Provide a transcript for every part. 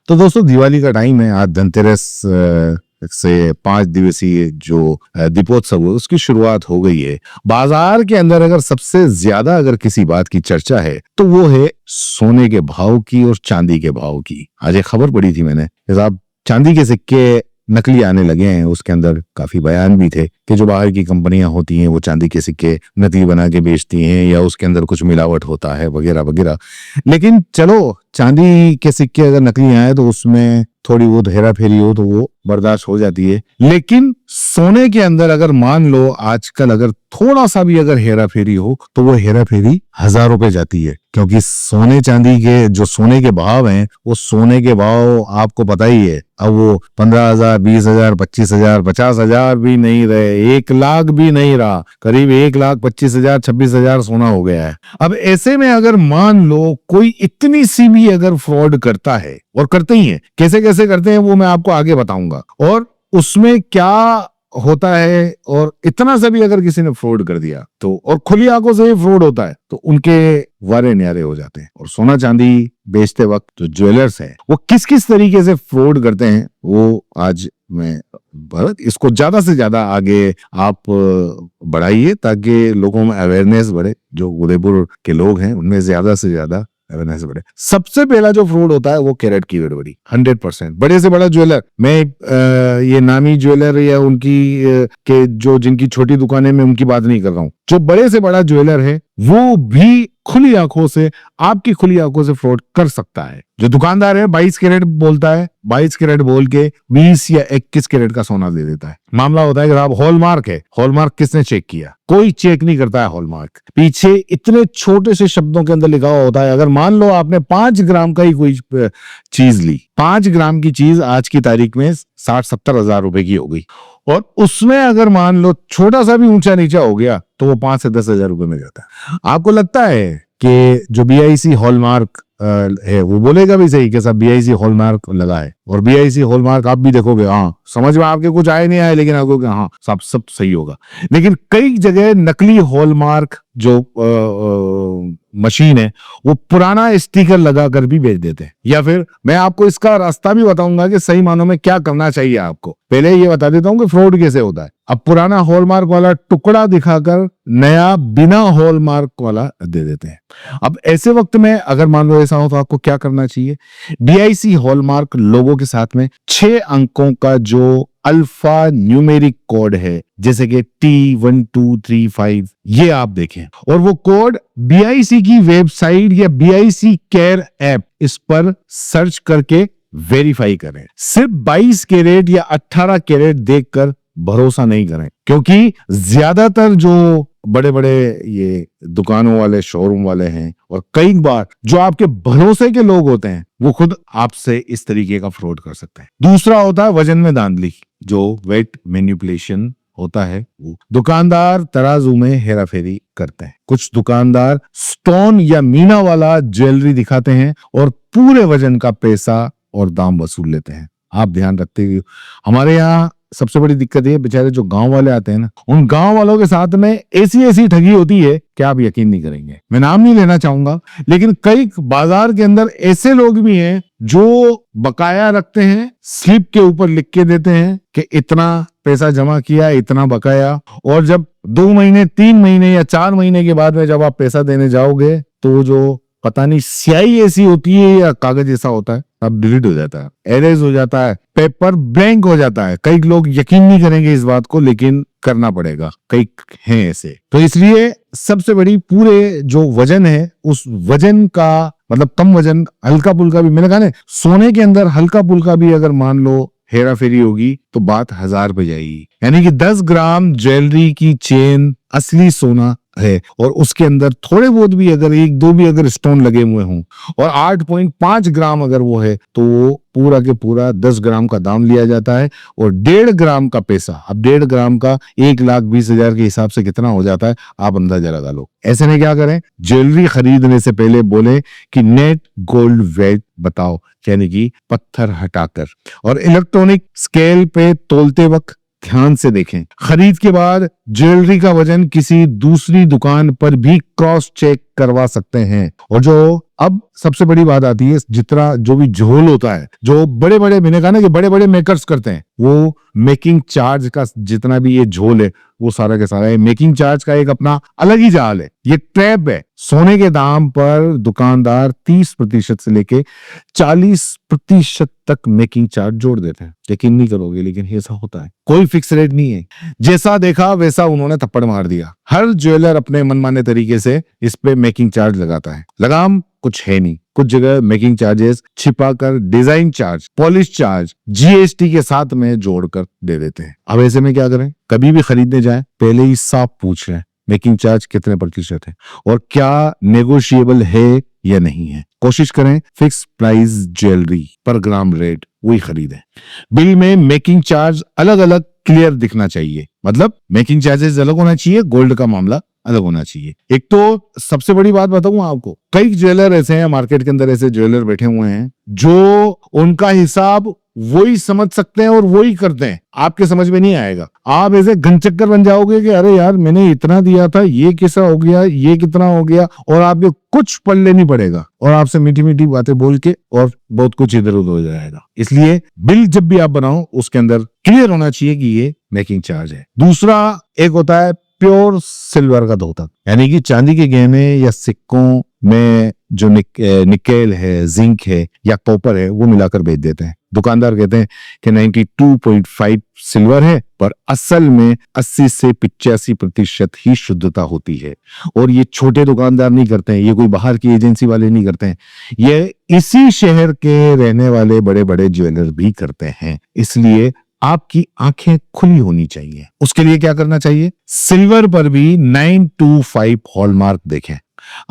तो दोस्तों दिवाली का टाइम है, आज धनतेरस से 5 दिवसीय जो दीपोत्सव है उसकी शुरुआत हो गई है। बाजार के अंदर अगर सबसे ज्यादा अगर किसी बात की चर्चा है तो वो है सोने के भाव की और चांदी के भाव की। आज एक खबर पढ़ी थी मैंने, साहब चांदी के सिक्के नकली आने लगे हैं। उसके अंदर काफी बयान भी थे कि जो बाहर की कंपनियां होती हैं वो चांदी के सिक्के नकली बना के बेचती हैं या उसके अंदर कुछ मिलावट होता है वगैरह वगैरह। लेकिन चलो, चांदी के सिक्के अगर नकली आए तो उसमें थोड़ी बहुत हेरा फेरी हो तो वो बर्दाश्त हो जाती है। लेकिन सोने के अंदर अगर मान लो आजकल अगर थोड़ा सा भी अगर हेरा फेरी हो तो वो हेरा फेरी हजारों पे जाती है, क्योंकि सोने चांदी के जो सोने के भाव हैं वो सोने के भाव आपको पता ही है। अब वो 15,000, 20,000, 25,000, 50,000 भी नहीं रहे, 1 लाख भी नहीं रहा, करीब 1,25,000, 26,000 सोना हो गया है। अब ऐसे में अगर मान लो कोई इतनी सी भी अगर फ्रॉड करता है, और करते ही है, कैसे कैसे करते हैं वो मैं आपको आगे बताऊंगा, और उसमें क्या होता है, और इतना सा भी अगर किसी ने फ्रॉड कर दिया तो, और खुली आंखों से फ्रॉड होता है तो उनके वारे न्यारे हो जाते हैं। और सोना चांदी बेचते वक्त जो ज्वेलर्स हैं वो किस किस तरीके से फ्रॉड करते हैं वो आज मैं इसको ज्यादा से ज्यादा आगे आप बढ़ाइए ताकि लोगों में अवेयरनेस बढ़े। जो उदयपुर के लोग हैं उनमें ज्यादा से ज्यादा अवेयरनेस बढ़े। सबसे पहला जो फ्रॉड होता है वो कैरेट की गड़बड़ी। 100% बड़े से बड़ा ज्वेलर, मैं ये नामी ज्वेलर या उनकी के जो जिनकी छोटी दुकानें में उनकी बात नहीं कर रहा हूं। जो बड़े से बड़ा ज्वेलर है वो भी खुली आंखों से, आपकी खुली आंखों से फ्रॉड कर सकता है। जो दुकानदार है 22 कैरेट बोलता है, 22 कैरेट बोल के 20 या 21 कैरेट का सोना दे देता है। मामला होता है कि साहब हॉलमार्क है, हॉलमार्क किसने चेक किया? कोई चेक नहीं करता है हॉलमार्क। पीछे इतने छोटे से शब्दों के अंदर लिखा हुआ होता है। अगर मान लो आपने 5 ग्राम का ही कोई चीज ली, 5 ग्राम की चीज आज की तारीख में 60-70 हजार रुपए की हो गई, और उसमें अगर मान लो छोटा सा भी ऊंचा नीचा हो गया तो वो 5 से 10 हजार रुपए में जाता है। आपको लगता है कि जो BIC हॉलमार्क है वो बोलेगा भी सही कि साहब BIC हॉलमार्क लगा है, और BIC हॉलमार्क आप भी देखोगे, हाँ समझ में आपके कुछ आए नहीं आए, लेकिन आपको हाँ सब सही होगा। लेकिन कई जगह नकली हॉलमार्क जो मशीन है वो पुराना स्टिकर लगाकर भी बेच देते हैं। या फिर मैं आपको इसका रास्ता भी बताऊंगा कि सही मानों में क्या करना चाहिए आपको। पहले ये बता देता हूं कि फ्रॉड कैसे होता है। अब पुराना हॉलमार्क वाला टुकड़ा दिखाकर नया बिना हॉलमार्क वाला दे देते हैं। अब ऐसे वक्त में अगर मान लो ऐसा हो तो आपको क्या करना चाहिए? BIC हॉलमार्क लोगों के साथ में 6 अंकों का जो अल्फा न्यूमेरिक कोड है, जैसे कि T1235, ये आप देखें, और वो कोड BIC की वेबसाइट या BIC केयर ऐप इस पर सर्च करके वेरीफाई करें। सिर्फ 22 कैरेट या 18 कैरेट देखकर भरोसा नहीं करें, क्योंकि ज्यादातर जो बड़े बड़े ये दुकानों वाले, शोरूम वाले हैं, और कई बार जो आपके भरोसे के लोग होते हैं वो खुद आपसे इस तरीके का फ्रॉड कर सकते हैं। दूसरा होता है वजन में धांधली, जो वेट मैनिपुलेशन होता है। वो दुकानदार तराजू में हेराफेरी करते हैं। कुछ दुकानदार स्टोन या मीना वाला ज्वेलरी दिखाते हैं और पूरे वजन का पैसा और दाम वसूल लेते हैं। आप ध्यान रखते हुए, हमारे यहाँ सबसे बड़ी दिक्कत ये, बेचारे जो गांव वाले आते हैं ना, उन गांव वालों के साथ में ऐसी ठगी होती है कि आप यकीन नहीं करेंगे। मैं नाम नहीं लेना चाहूंगा, लेकिन कई बाजार के अंदर ऐसे लोग भी हैं जो बकाया रखते हैं, स्लिप के ऊपर लिख के देते हैं कि इतना पैसा जमा किया, इतना बकाया, और जब 2 महीने, 3 महीने या 4 महीने के बाद में जब आप पैसा देने जाओगे तो जो पता नहीं स्याही ऐसी होती है या कागज ऐसा होता है, अब डिलीट हो जाता है, एरेज हो जाता है, पेपर ब्लैंक हो जाता है। कई लोग यकीन नहीं करेंगे इस बात को, लेकिन करना पड़ेगा, कई हैं ऐसे। तो इसलिए सबसे बड़ी, पूरे जो वजन है उस वजन का मतलब कम वजन, हल्का पुल्का भी, मैंने कहा ना सोने के अंदर हल्का पुल्का भी अगर मान लो हेरा फेरी होगी तो बात 1000 पे जाएगी। यानी कि 10 ग्राम ज्वेलरी की चेन असली सोना है, और उसके अंदर थोड़े बहुत भी अगर 1-2 भी अगर स्टोन लगे हुए हों, और 8.5 ग्राम अगर वो है, तो वो पूरा के पूरा 10 ग्राम का दाम लिया जाता है, और 1.5 ग्राम का पैसा, अब 1.5 ग्राम का 1,20,000 के हिसाब से कितना हो जाता है आप अंदाजा लगा लो। ऐसे में क्या करें? ज्वेलरी खरीदने से पहले बोले कि नेट गोल्ड वेट बताओ, यानी कि पत्थर हटाकर, और इलेक्ट्रॉनिक स्केल पे तोलते वक्त ध्यान से देखें। खरीद के बाद ज्वेलरी का वजन किसी दूसरी दुकान पर भी क्रॉस चेक करवा सकते हैं। और जो अब सबसे बड़ी बात आती है, जितना जो भी झोल होता है, जो बड़े बड़े, मैंने कहा ना कि बड़े बड़े मेकर्स करते हैं, वो मेकिंग चार्ज का जितना भी ये झोल है वो सारा के सारा है। मेकिंग चार्ज का एक अपना अलग ही जाल है, ये ट्रैप है। सोने के दाम पर दुकानदार 30% से लेके 40% तक मेकिंग चार्ज जोड़ देते हैं। यकीन नहीं करोगे, लेकिन ऐसा होता है। कोई फिक्स रेट नहीं है, जैसा देखा वैसा उन्होंने थप्पड़ मार दिया। हर ज्वेलर अपने मनमाने तरीके से इस पे मेकिंग चार्ज लगाता है। लगाम कुछ है नहीं, कुछ जगह मेकिंग चार्जेस छिपाकर design charge, polish charge, GST के साथ में जोड़कर दे देते हैं। अब ऐसे में क्या करें? कभी भी खरीदने जाए पहले ही साफ पूछ लें मेकिंग चार्ज कितने प्रतिशत है और क्या नेगोशिएबल है या नहीं है। कोशिश करें फिक्स प्राइस ज्वेलरी पर ग्राम रेट वही खरीदें। बिल में मेकिंग चार्ज अलग अलग क्लियर दिखना चाहिए, मतलब मेकिंग चार्जेस अलग होना चाहिए, गोल्ड का मामला अलग होना चाहिए। एक तो सबसे बड़ी बात बताऊं आपको, कई ज्वेलर ऐसे हैं मार्केट के अंदर, ऐसे ज्वेलर बैठे हुए हैं जो उनका हिसाब वही समझ सकते हैं और वही करते हैं, आपके समझ में नहीं आएगा। आप ऐसे घनचक्कर बन जाओगे कि अरे यार मैंने इतना दिया था, ये कैसा हो गया, ये कितना हो गया, और आपको कुछ पढ़ने नहीं पड़ेगा और आपसे मीठी मीठी बातें बोल के और बहुत कुछ इधर उधर हो जाएगा। इसलिए बिल जब भी आप बनाओ उसके अंदर क्लियर होना चाहिए कि ये मेकिंग चार्ज है। दूसरा एक होता है प्योर सिल्वर का धोतक, यानी कि चांदी के गहने या सिक्कों में जो निकेल है, जिंक है या कॉपर है वो मिलाकर बेच देते हैं। दुकानदार कहते हैं कि 92.5 सिल्वर है, पर असल में 80 से 85% ही शुद्धता होती है। और ये छोटे दुकानदार नहीं करते हैं, ये कोई बाहर की एजेंसी वाले नहीं करते हैं, ये इसी शहर के रहने वाले बड़े बड़े ज्वेलर भी करते हैं। इसलिए आपकी आंखें खुली होनी चाहिए। उसके लिए क्या करना चाहिए? सिल्वर पर भी 925 हॉलमार्क देखें।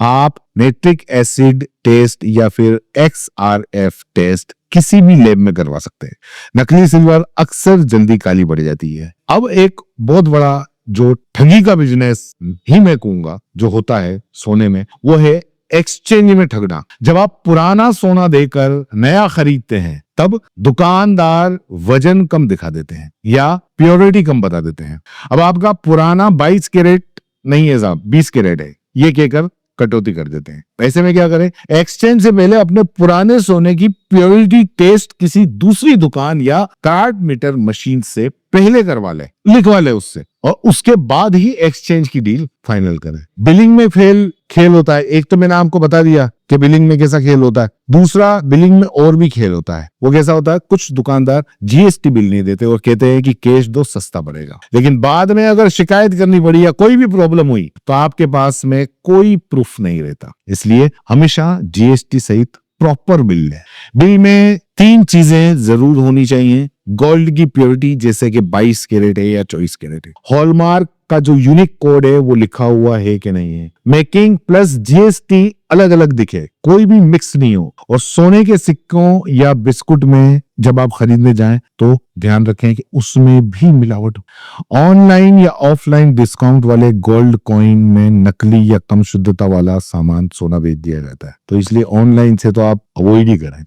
आप नाइट्रिक एसिड टेस्ट या फिर XRF टेस्ट किसी भी लैब में करवा सकते हैं। नकली सिल्वर अक्सर जल्दी काली पड़ जाती है। अब एक बहुत बड़ा जो ठगी का बिजनेस ही मैं कहूंगा जो होता है सोने में, वो है एक्सचेंज में ठगना। जब आप पुराना सोना देकर नया खरीदते हैं तब दुकानदार वजन कम दिखा देते हैं या प्योरिटी कम बता देते हैं। अब आपका पुराना 22 कैरेट नहीं है साहब, 20 कैरेट है, ये कहकर कटौती कर देते हैं। ऐसे में क्या करें? एक्सचेंज से पहले अपने पुराने सोने की प्योरिटी टेस्ट किसी दूसरी दुकान या कार्ड मीटर मशीन से पहले करवा ले, लिखवा ले उससे, और उसके बाद ही एक्सचेंज की डील फाइनल करें। बिलिंग में खेल होता है। एक तो मैंने आपको बता दिया कि बिलिंग में कैसा खेल होता है, दूसरा बिलिंग में और भी खेल होता है। वो कैसा होता है? कुछ दुकानदार जीएसटी बिल नहीं देते और कहते हैं कि कैश दो सस्ता पड़ेगा, लेकिन बाद में अगर शिकायत करनी पड़ी या कोई भी प्रॉब्लम हुई तो आपके पास में कोई प्रूफ नहीं रहता। इसलिए हमेशा जीएसटी सहित प्रॉपर बिल है। बिल में 3 चीजें जरूर होनी चाहिए। गोल्ड की प्योरिटी, जैसे कि 22 कैरेट है या 24 कैरेट है। हॉलमार्क का जो यूनिक कोड है वो लिखा हुआ है कि नहीं है। मेकिंग प्लस जीएसटी अलग अलग दिखे, कोई भी मिक्स नहीं हो। और सोने के सिक्कों या बिस्कुट में जब आप खरीदने जाएं तो ध्यान रखें कि उसमें भी मिलावट हो। ऑनलाइन या ऑफलाइन डिस्काउंट वाले गोल्ड कॉइन में नकली या कम शुद्धता वाला सामान सोना बेच दिया जाता है, तो इसलिए ऑनलाइन से तो आप अवॉइड ही करें।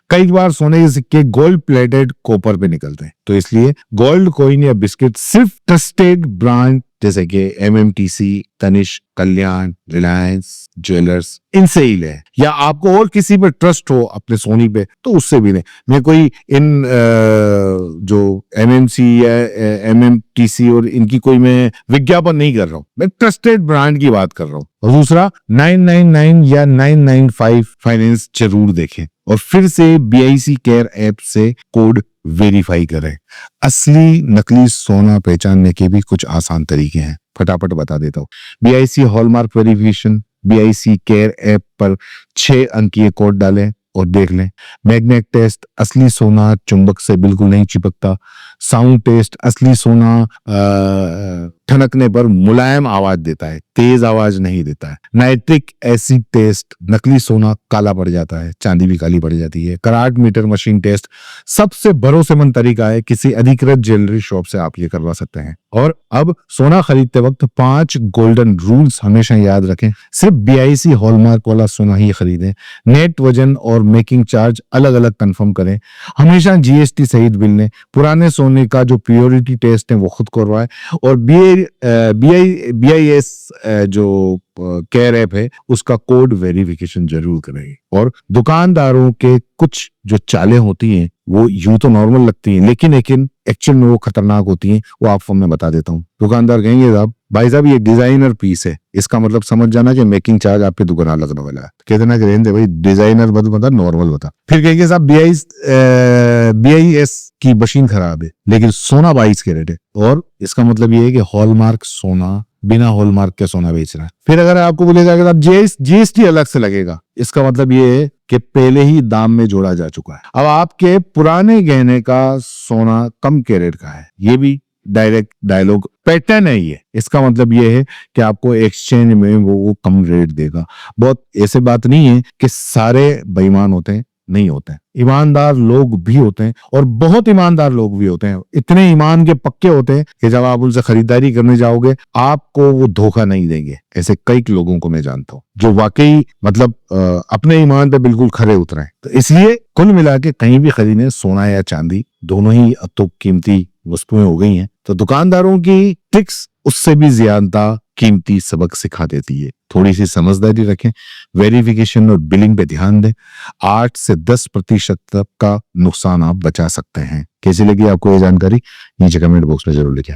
कई बार सोने के सिक्के गोल्ड प्लेटेड कॉपर पे निकलते हैं, तो इसलिए गोल्ड कॉइन या बिस्किट सिर्फ ट्रस्टेड ब्रांड जैसे कि MMTC, तनिष्क, कल्याण, रिलायंस ज्वेलर्स, इनसे ही ले। या आपको और किसी पर ट्रस्ट हो अपने सोनी पे तो उससे भी लें। मैं कोई इन जो MMC या MMTC और इनकी कोई मैं विज्ञापन नहीं कर रहा हूं, मैं ट्रस्टेड ब्रांड की बात कर रहा हूं। और दूसरा 999 या 995 फाइनेंस जरूर देखें और फिर से BIC केयर ऐप से कोड वेरीफाई करें। असली नकली सोना पहचानने के भी कुछ आसान तरीके हैं, फटाफट बता देता हूं। BIC hallmark verification, BIC care app पर 6 अंकीय कोड डालें और देख लें। मैग्नेट टेस्ट, असली सोना चुंबक से बिल्कुल नहीं चिपकता। साउंड टेस्ट, असली सोना ठनकने पर मुलायम आवाज देता है, तेज आवाज नहीं देता है। नाइट्रिक एसिड टेस्ट, नकली सोना काला पड़ जाता है, चांदी भी काली पड़ जाती है। कराट मीटर मशीन टेस्ट सबसे भरोसेमंद तरीका है, किसी अधिकृत ज्वेलरी शॉप से आप ये करवा सकते हैं। और अब सोना खरीदते वक्त 5 गोल्डन रूल्स हमेशा याद रखें। सिर्फ BIC हॉलमार्क वाला सोना ही खरीदें। नेट वजन और मेकिंग चार्ज अलग अलग कंफर्म करें। हमेशा GST सहित बिल लें। पुराने सोने का जो प्योरिटी टेस्ट है वो खुद करवाएं। और BIS जो केयर ऐप है उसका कोड वेरिफिकेशन जरूर करें। और दुकानदारों के कुछ जो चालें होती हैं वो यूं तो नॉर्मल लगती हैं, लेकिन एक्चुअल में वो खतरनाक होती हैं। वो आपको मैं बता देता हूँ। दुकानदार कहेंगे साहब भाई साहब ये डिजाइनर पीस है, इसका मतलब समझ जाना कि मेकिंग चार्ज आपके दुकान लगने वाला है। कहते ना कि रहने दे भाई, डिजाइनर मत बता, नॉर्मल बता। फिर कहेंगे साहब BIS की मशीन खराब है, लेकिन सोना 22 कैरेट है, और इसका मतलब ये है कि हॉलमार्क सोना बिना हॉलमार्क के सोना बेच रहा है। फिर अगर आपको बोलेगा कि आप GST अलग से लगेगा, इसका मतलब ये है कि पहले ही दाम में जोड़ा जा चुका है। अब आपके पुराने गहने का सोना कम कैरेट का है, ये भी डायरेक्ट डायलॉग पैटर्न है ये। इसका मतलब ये है कि आपको एक्सचेंज में वो कम रेट देगा। बहुत ऐसे बात नहीं है कि सारे बेईमान होते हैं, नहीं होते हैं। ईमानदार लोग भी होते हैं और बहुत ईमानदार लोग भी होते हैं। इतने ईमान के पक्के होते हैं कि जब आप उनसे खरीदारी करने जाओगे आपको वो धोखा नहीं देंगे। ऐसे कई लोगों को मैं जानता हूँ जो वाकई मतलब अपने ईमान पे बिल्कुल खरे उतरे हैं। तो इसलिए कुल मिला के कहीं भी खरीदें, सोना या चांदी दोनों ही अब तो कीमती वस्तुएं हो गई हैं। तो दुकानदारों की ट्रिक्स उससे भी ज्यादा कीमती सबक सिखा देती है। थोड़ी सी समझदारी रखें, वेरिफिकेशन और बिलिंग पे ध्यान दें। 8 से 10% तक का नुकसान आप बचा सकते हैं। कैसी लगी आपको ये जानकारी नीचे कमेंट बॉक्स में जरूर लिखें।